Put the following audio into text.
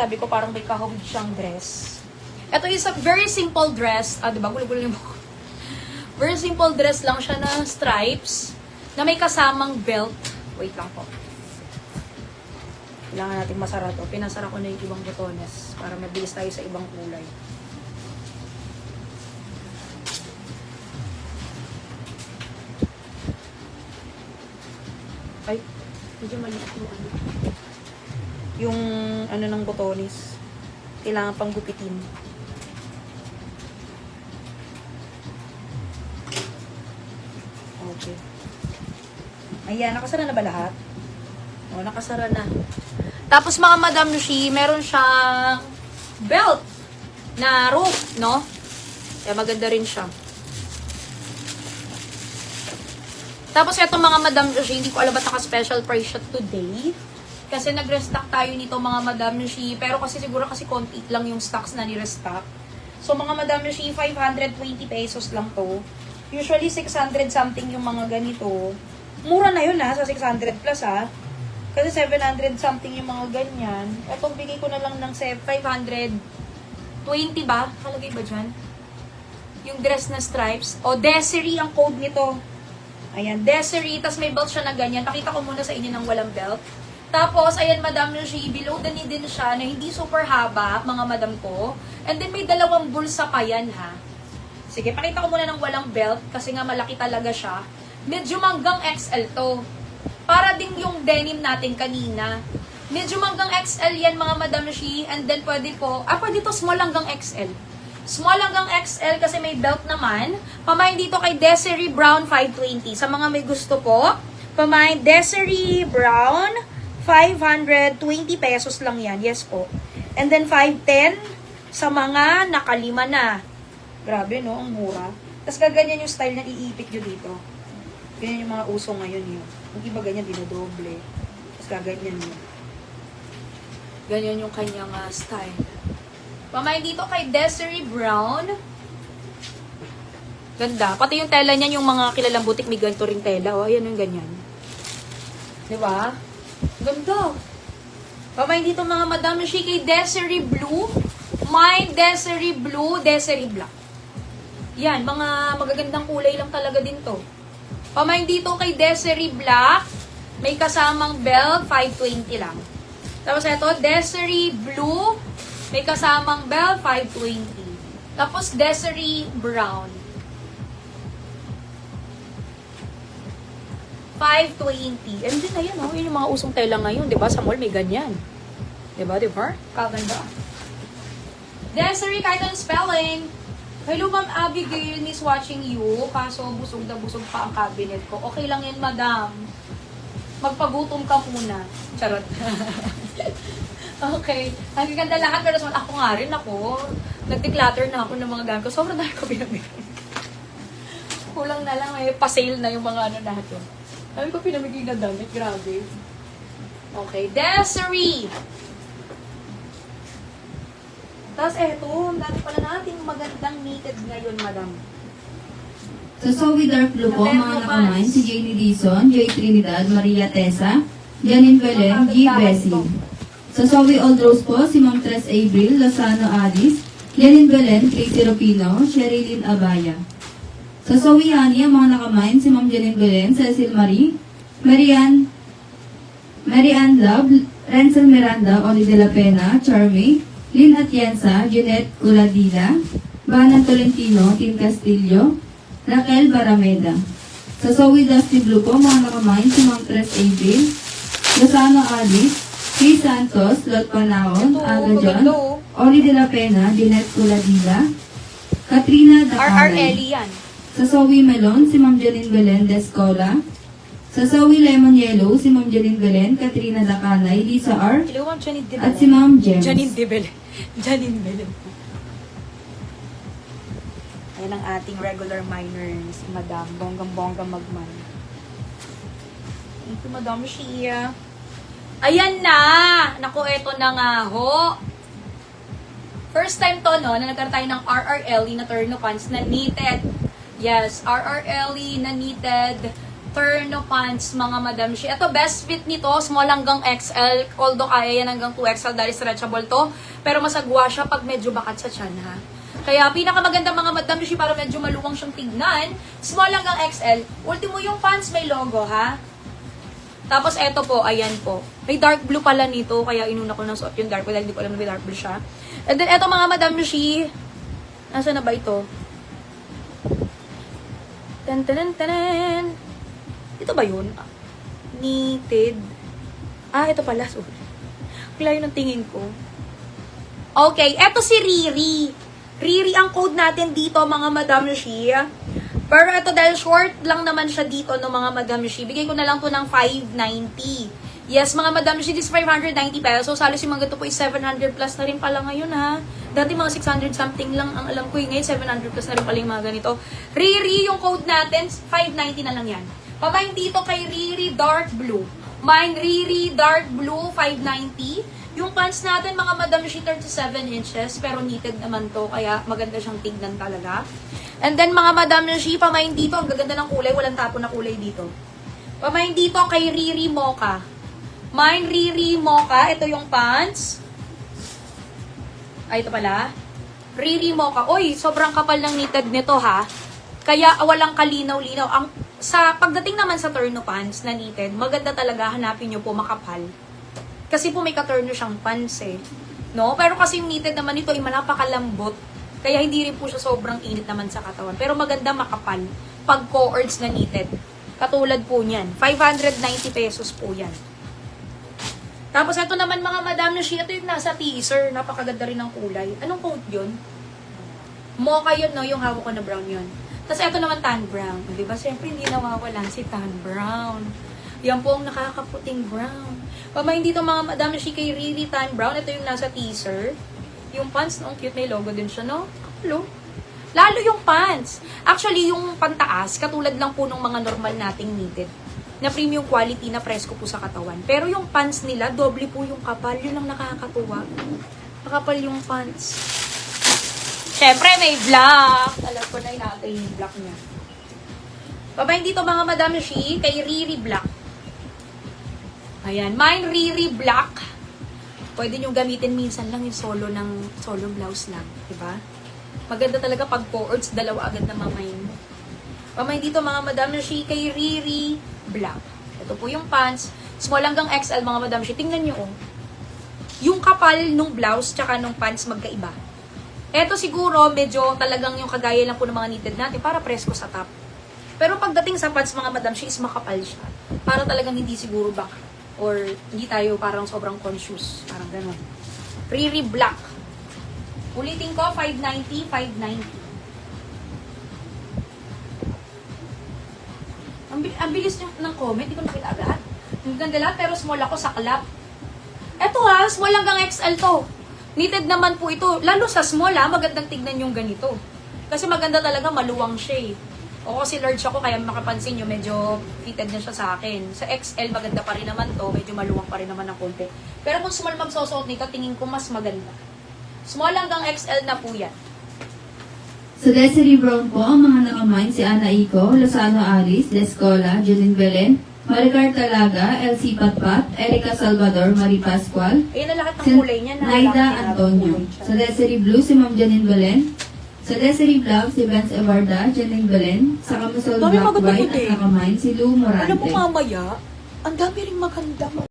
sabi ko parang may kahawig siyang dress. Ito is a very simple dress. Diba? Gulo-gulo yung buko. Very simple dress lang siya na stripes na may kasamang belt. Wait lang po. Kailangan natin masara to. Pinasara ko na yung ibang botones para mabilis tayo sa ibang kulay. Ay, medyo maliit yung ano. Yung ano ng botones. Kailangan pang gupitin. Okay. Ayan, nakasara na ba lahat? O, nakasara na. Tapos mga Madam Nushi, meron siyang belt na rope, no? Kaya maganda rin siya. Tapos itong mga Madam Nushi, hindi ko alam ba't naka-special price siya today. Kasi nag-restock tayo nito mga Madam Nushi. Pero kasi siguro kasi konti lang yung stocks na ni-restock. So mga Madam Nushi, 520 pesos lang to. Usually 600 something yung mga ganito. Mura na yun ha, sa 600 plus ha. Kasi 700 something yung mga ganyan. Etong bigay ko na lang ng 520 ba? Kalagay ba dyan? Yung dress na stripes. O, Desiree ang code nito. Ayan, Desiree. Tapos may belt siya na ganyan. Pakita ko muna sa inyo ng walang belt. Tapos, ayan, Madam Nushi, below the knee din siya na hindi super haba, mga madam ko. And then, may dalawang bulsa pa yan, ha. Sige, pakita ko muna ng walang belt kasi nga malaki talaga siya. Medyo manggang XL to. Para din yung denim natin kanina. Medyo manggang XL yan, mga Madam Nushi. And then, pwede to small hanggang XL. Small hanggang XL kasi may belt naman. Pamain dito kay Desiree Brown 520. Sa mga may gusto po, pamain Desiree Brown 520 pesos lang yan. Yes po. And then 510 sa mga nakalima na. Grabe no, ang mura. Tapos kaganyan yung style na iipit nyo dito. Ganyan yung mga uso ngayon yun. Yung iba ganyan, dinodoble. Tapos kaganyan yun. Ganyan yung kanyang style. Pamain dito kay Desiree Brown. Ganda. Pati yung tela niyan, yung mga kilalang butik, may ganito ring tela. O, ayan yung ganyan. Diba? Ganda. Pamain dito mga Madam Nushi kay Desiree Blue. My Desiree Blue, Desiree Black. Yan, mga magagandang kulay lang talaga din to. Pamain dito kay Desiree Black. May kasamang belt, 520 lang. Tapos ito, Desiree Blue. May kasamang belt, 520. Tapos Desiree Brown. 520. And then, ayan, oh, yun yung mga usong tela ngayon, diba? Sa mall may ganyan. Diba, diba? Kaganda. Desiree, kahit ang spelling. Hello, Ma'am Abigail, miss watching you. Kaso, busog na busog pa ang cabinet ko. Okay lang yan, madam. Magpagutom ka muna. Charot. Okay. Ang ganda lahat, pero ako nga rin ako. Nag-declutter na ako ng mga gamit ko. Sobrang dahil ko pinamigay. Kulang na lang, eh. Pa-sale na yung mga ano natin. Dami ko pinamigay na damit. Grabe. Okay. Desiree. Tapos eto, dami pala nating magandang knitted ngayon, madam. Sa Zoe Dark Blue po, mga nakamain, si Janie Dizon, Joy Trinidad, Maria Tessa, Janine Belen, G. Bessie. Sa Zoe Old Rose po, si Ma'am Tres Abril, Lozano Alice, Janine Belen, Tracy Rupino, Sherilyn Abaya. Sa Zoe Honey, ang mga nakamain, si Ma'am Janine Belen, Cecil Marie, Marianne Love, Renzel Miranda, Oli de la Pena, Charmy, Lynn Atienza, Jeanette Culadila, Banan Tolentino, Tim Castillo, Raquel Barameda. Sa Zoe Dusty Blue po, mga nakamain, si Ma'am Tres Abril, Lozano Alice, Chris Santos, Lot Panaon, Aga John, Oli de la Pena, Jeanette Culadila, Katrina RR Dacaray. Ellie yan. Sa Zoe Melon, si Ma'am Janine Belen Descola. Sa Zoe Lemon Yellow, si Ma'am Janine Belen, Katrina Dacanay, Lisa R. Hello, Ma'am Janine de At si Ma'am James. Janine de Belen. Janine Belen. Ayan ang ating regular minor, si Madam. Bonggang-bonggang magman. Ito, Madam Shia. Ayan na! Naku, eto na nga ho. First time to, no, na nagkaroon tayo ng RRLE na turno pants na knitted. Yes, RRLE na knitted Terno pants, mga madam shi. Ito, best fit nito, small hanggang XL. Although kaya yan hanggang 2XL dahil stretchable to. Pero masagwa siya pag medyo bakat sa tiyan, ha. Kaya pinakamaganda mga madam shi para medyo maluwang siyang tignan. Small hanggang XL. Ultimo yung pants may logo, ha. Tapos eto po, ayan po. May dark blue pala nito, kaya inuna ko ng suot yung dark blue dahil hindi ko alam na may dark blue siya. And then eto mga madam shi. Nasaan na ba ito? Tan tan tan. Ito ba yun? Knitted. Ito pala. Sorry. Layo ng tingin ko. Okay, eto si Riri. Riri ang code natin dito, mga Madam Shi. Pero ito dahil short lang naman siya dito, no, mga Madam Shi. Bigay ko na lang to ng 590. Yes, mga Madam Shi, this is 590 pesos. Halos yung mga ganito po is 700 plus na rin pala ngayon, ha. Dati mga 600 something lang ang alam ko. Ngayon, 700 plus na rin pala yung mga ganito. Riri, yung code natin, 590 na lang yan. Pamain dito kay Riri Dark Blue. Mine Riri Dark Blue 590. Yung pants natin mga Madam Shi 37 inches pero knitted naman to kaya maganda siyang tignan talaga. And then mga Madam Shi, pamain dito ang gaganda ng kulay, walang tapo na kulay dito. Pamain dito kay Riri Mocha. Mine Riri Mocha, ito yung pants. Ito pala. Riri Mocha. Oy, sobrang kapal ng knitted nito, ha. Kaya walang kalinaw-linaw. Sa pagdating naman sa terno pants na knitted, maganda talaga hanapin nyo po makapal. Kasi po may katerno siyang pants eh. No? Pero kasi yung knitted naman ito ay napakalambot. Kaya hindi rin po siya sobrang init naman sa katawan. Pero maganda makapal pag co-ords na knitted. Katulad po niyan. 590 pesos po yan. Tapos ito naman mga Madam Shi, ito yung nasa teaser. Napakaganda rin ng kulay. Anong coat yun? Mocha yun, no? Yung hawak ko na brown yun. Tapos ito naman tan brown. Diba? Siyempre hindi nawawalan si tan brown. Yan po ang nakakaputing brown. Pamahin dito mga Madam Shi kay Riri tan brown. Ito yung nasa teaser. Yung pants, no? Cute na yung logo din siya, no? Hello? Lalo yung pants. Actually, yung pantaas, katulad lang po ng mga normal nating knitted. Na premium quality na presko po sa katawan. Pero yung pants nila, doble po yung kapal. Yun ang nakakatuwa. Makapal yung pants. Siyempre, may black. Alam ko na natin yung black niya. Pabayin dito mga Madam Shi, kay Riri Black. Ayan, mine Riri Black. Pwede nyo gamitin minsan lang yung solo blouse lang. Diba? Maganda talaga pag co-ords, dalawa agad na mamayin mo. Pabayin dito mga Madam Shi, kay Riri Black. Ito po yung pants. Small hanggang XL mga Madam Shi. Tingnan nyo, oh. Yung kapal nung blouse tsaka nung pants magkaiba. Eto siguro, medyo talagang yung kagaya lang po ng mga knitted natin para presko sa top. Pero pagdating sa pants, mga Madam Shi, is makapal siya. Para talagang hindi siguro back. Or hindi tayo parang sobrang conscious. Parang gano'n. Riri Black. Ulitin ko, 590, 590. Ang bilis ng comment, hindi ko nakita agad. Ang ganda lahat, pero small ako sa clap. Eto ha, small hanggang XL to. Knitted naman po ito. Lalo sa small ha, magandang tignan yung ganito. Kasi maganda talaga, maluwang siya eh. O kasi large ako, kaya makapansin nyo, medyo fitted na siya sa akin. Sa XL, maganda pa rin naman to. Medyo maluwang pa rin naman ng konti. Pero kung small magsusuot nito, tingin ko mas maganda. Small hanggang XL na po yan. Sa Desiree Brown po, ang mga nakamain si Ana Ico, Lozano Alice, Descola, Julin Belen, Maricar Talaga, Elsie Patpat, Erica Salvador, Marie Pascual, Ayun na lahat ng si kulay niya. Naida Antonio. Sa Desiree Blue, si Ma'am Janine Belen. Sa Desiree Black, si Benz Evarda, Janine Belen. Sa Camisole Dami Black maganda White puti. at nakamain si Lou Morante. Alam mo mamaya, ang dami ring maganda.